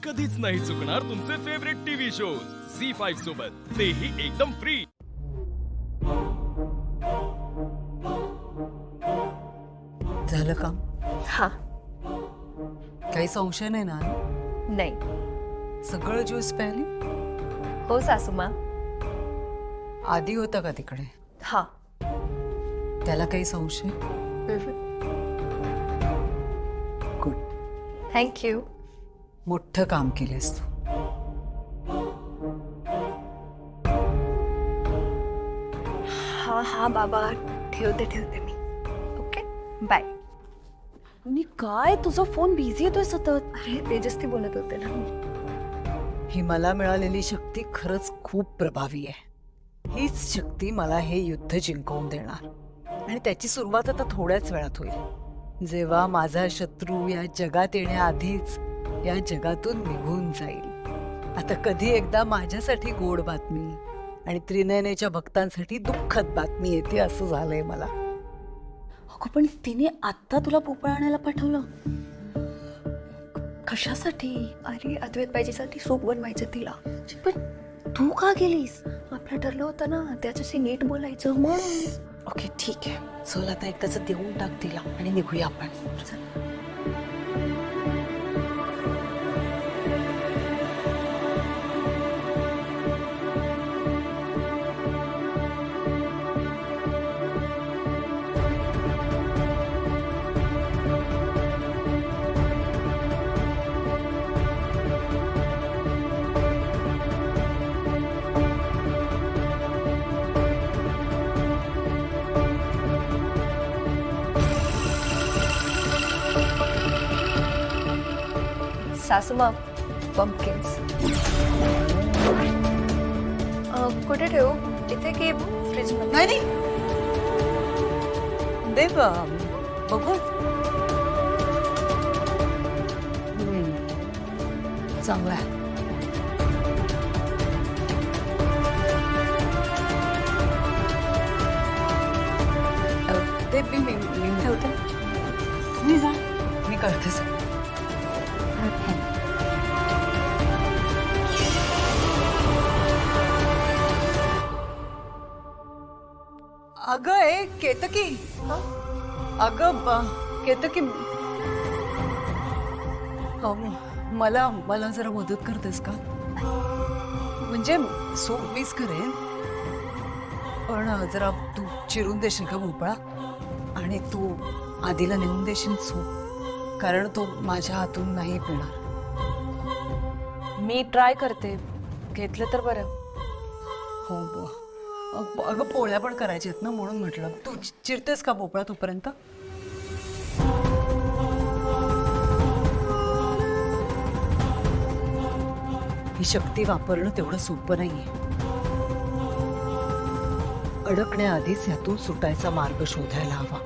कधीच नाही चुकणार तुमचे फेवरेट टीव्ही शोज झी5 सोबत, तेही एकदम फ्री। झालं का? हा काही संशय नाही ना? नाही सगळं ज्यूस प्यायली? हो सासूमा। आधी होता का तिकडे? हा त्याला काही संशय? Good, thank you. मोठं काम केलेस तू। हा हा बाबा, ठेवते मी। Okay bye. आणि काय तुझा फोन बिझी येतोय सतत? अरे तेजस्ती बोलत होते ना। ही मला मिळालेली शक्ती खरंच खूप प्रभावी आहे। हीच शक्ती मला हे युद्ध जिंकवून देणार, आणि त्याची सुरुवात आता थोड्याच वेळात होईल, जेव्हा माझा शत्रू या जगात येण्याआधीच या जगातून निघून जाईल। आता कधी एकदा माझ्यासाठी गोड बातमी आणि त्रिनयनेच्या भक्तांसाठी दुःखद बातमी येते असं झालंय मला। अगं पण तिने आत्ता तुला भोपळ आणायला पाठवलं कशासाठी? अरे अद्वैत बाईजीसाठी सूप बनवायचं तिला। पण तू का गेलीस? आपलं ठरलं होतं ना त्याच्याशी नीट बोलायचं म्हणून। ओके ठीक आहे, चल आता एकदाच देऊन टाक तिला आणि निघूया आपण। चल. सासूमा, पंपकिन्स कुठे ठेवू? इथे की फ्रीज मध्ये? नाही देव, बघू। चांगला आहे। ते मी ठेवते। तुम्ही जा, मी करते सगळं। अगं ए केतकी, अगं केतकी, मला मला जरा मदत करतेस का? म्हणजे सूप मीच करेन, पण जरा तू चिरून देशील का भोपळा? आणि तू आधीला नेऊन देशील सूप, कारण तो माझ्या हातून नाही पिणार। मी ट्राय करते, घेतलं तर बरं। हो अगं पोळ्या पण करायच्या आहेत ना, म्हणून म्हटलं। तू चिरतेस का भोपळा तोपर्यंत? ही शक्ती वापरणं तेवढं सोपं नाहीये। अडकण्याआधीच यातून सुटायचा मार्ग शोधायला हवा,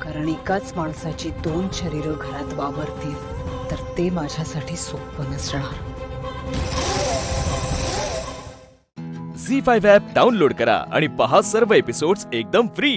कारण एकाच माणसाची 2 शरीरं घरात वावरतील तर ते माझ्यासाठी सोपं नसणार। झी5 ॲप डाउनलोड करा आणि पहा सर्व एपिसोड्स एकदम फ्री।